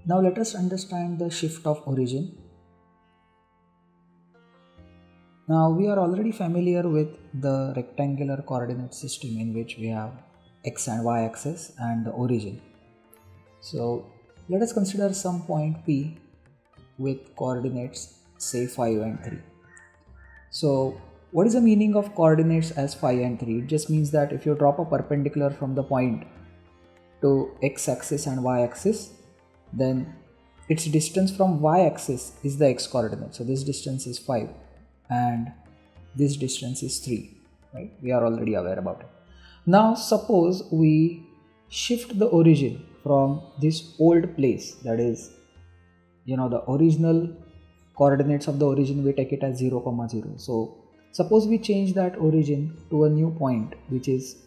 Now let us understand the shift of origin. Now we are already familiar with the rectangular coordinate system in which we have x and y axis and the origin. So let us consider some point P with coordinates say 5 and 3. So what is the meaning of coordinates as 5 and 3? It just means that if you drop a perpendicular from the point to x axis and y axis, then its distance from y axis is the x coordinate. So this distance is 5 and this distance is 3, right? We are already aware about it. Now suppose we shift the origin from this old place, that is, the original coordinates of the origin, we take it as 0, 0. So suppose we change that origin to a new point which is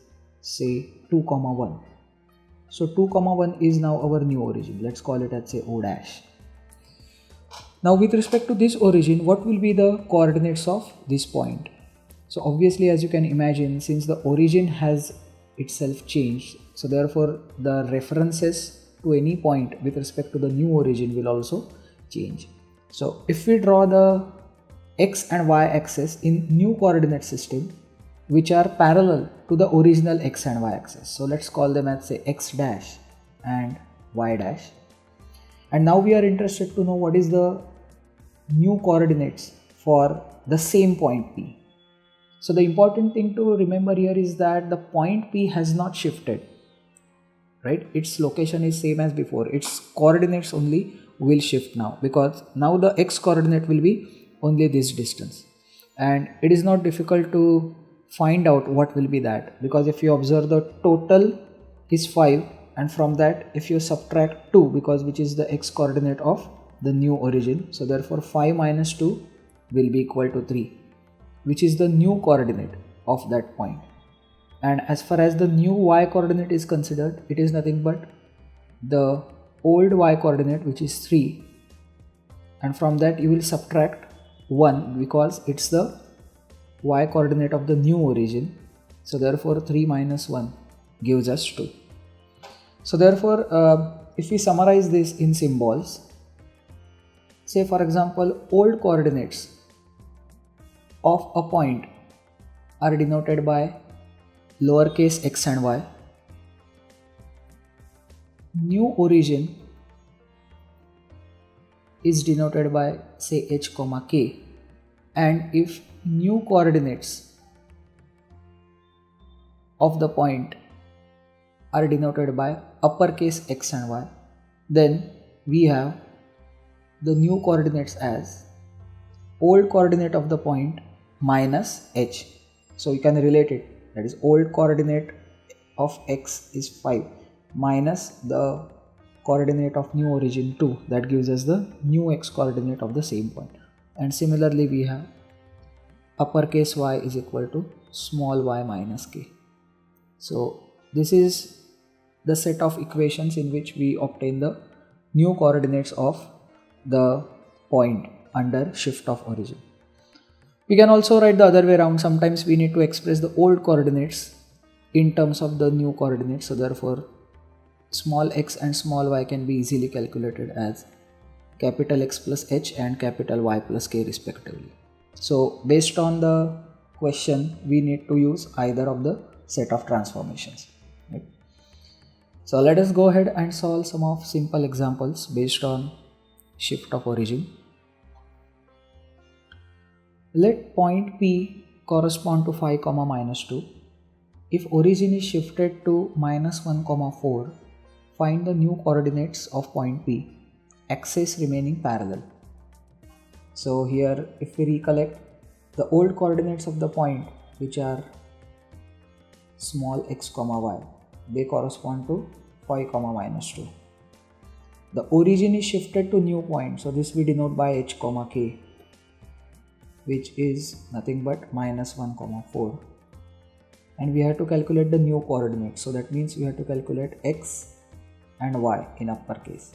say 2, 1. So 2, 1 is now our new origin. Let's call it as say O dash. Now with respect to this origin, what will be the coordinates of this point? So obviously, as you can imagine, since the origin has itself changed, so therefore the references to any point with respect to the new origin will also change. So if we draw the x and y axis in new coordinate system which are parallel to the original x and y axis, so let's call them as say x dash and y dash. And now we are interested to know what is the new coordinates for the same point P. So the important thing to remember here is that the point P has not shifted, right? Its location is same as before. Its coordinates only will shift now, because now the x coordinate will be only this distance. And it is not difficult to find out what will be that, because if you observe, the total is 5, and from that if you subtract 2, because which is the x coordinate of the new origin, so therefore 5 minus 2 will be equal to 3, which is the new coordinate of that point. And as far as the new y coordinate is considered, it is nothing but the old y coordinate, which is 3, and from that you will subtract 1 because it's the y coordinate of the new origin. So therefore 3 minus 1 gives us 2. So therefore if we summarize this in symbols, say for example, old coordinates of a point are denoted by lowercase x and y. New origin is denoted by say h comma k, and if new coordinates of the point are denoted by uppercase x and y, then we have the new coordinates as old coordinate of the point minus h. So you can relate it, that is old coordinate of x is 5 minus the coordinate of new origin 2, that gives us the new x coordinate of the same point. And similarly we have uppercase y is equal to small y minus k. So this is the set of equations in which we obtain the new coordinates of the point under shift of origin. We can also write the other way around. Sometimes we need to express the old coordinates in terms of the new coordinates, so therefore small x and small y can be easily calculated as capital X plus h and capital Y plus k respectively. So based on the question, we need to use either of the set of transformations, right? So let us go ahead and solve some of simple examples based on shift of origin. Let point P correspond to 5, minus 2. If origin is shifted to minus 1, 4, find the new coordinates of point P, axis remaining parallel. So here if we recollect, the old coordinates of the point, which are small x, y, they correspond to 5, minus 2. The origin is shifted to new point, so this we denote by h, k, which is nothing but minus 1, 4. And we have to calculate the new coordinates, so that means we have to calculate x and y in uppercase.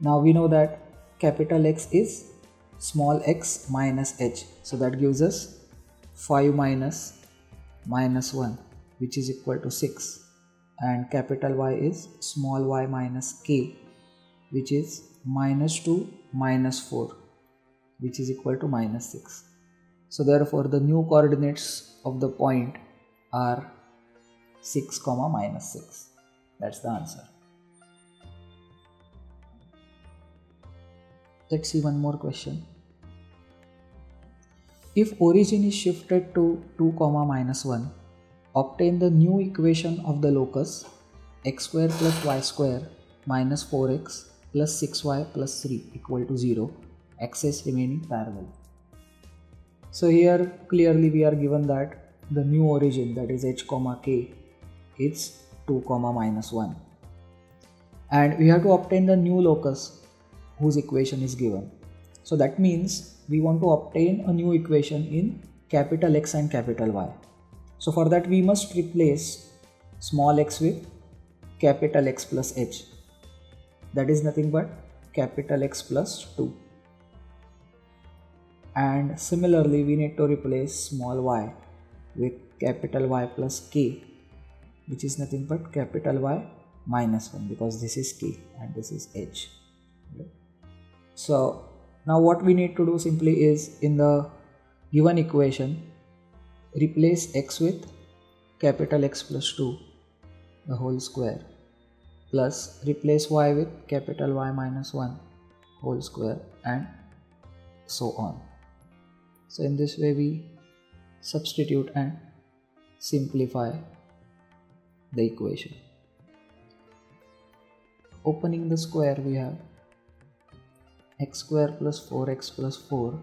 Now we know that capital X is small x minus h, so that gives us 5 minus 1, which is equal to 6, and capital Y is small y minus k, which is minus 2 minus 4, which is equal to minus 6. So therefore the new coordinates of the point are 6 comma minus 6. That's the answer. Let's see one more question. If origin is shifted to 2 comma minus 1, obtain the new equation of the locus x square plus y square minus 4x plus 6y plus 3 equal to 0, axes remaining parallel. So here clearly we are given that the new origin, that is h comma k, is 2 comma minus 1, and we have to obtain the new locus whose equation is given. So that means we want to obtain a new equation in capital X and capital Y. So for that we must replace small x with capital X plus h, that is nothing but capital X plus 2. And similarly we need to replace small y with capital Y plus k, which is nothing but capital Y minus 1, because this is k and this is h. So now what we need to do simply is, in the given equation, replace x with capital X plus 2 the whole square, plus replace y with capital Y minus 1 whole square, and so on. So in this way we substitute and simplify the equation. Opening the square, we have x square plus 4x plus 4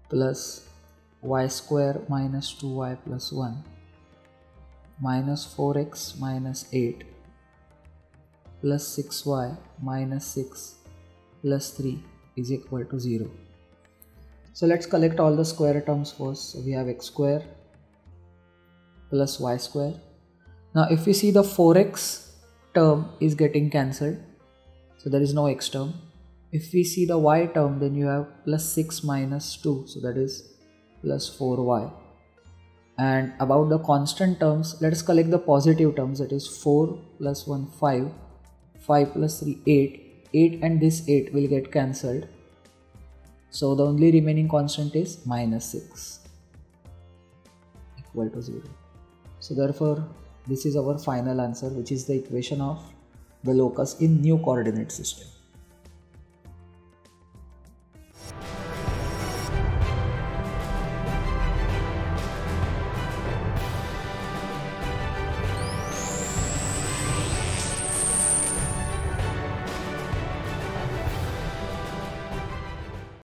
plus y square minus 2y plus 1 minus 4x minus 8 plus 6y minus 6 plus 3 is equal to 0. So let's collect all the square terms first. So we have x square plus y square. Now if we see, the 4x term is getting cancelled, so there is no x term. If we see the y term, then you have plus 6 minus 2, so that is plus 4y. And about the constant terms, let us collect the positive terms, that is 4 plus 1 5, 5 plus 3 8, 8 and this 8 will get cancelled. So the only remaining constant is minus 6 equal to 0. So therefore this is our final answer, which is the equation of the locus in new coordinate system.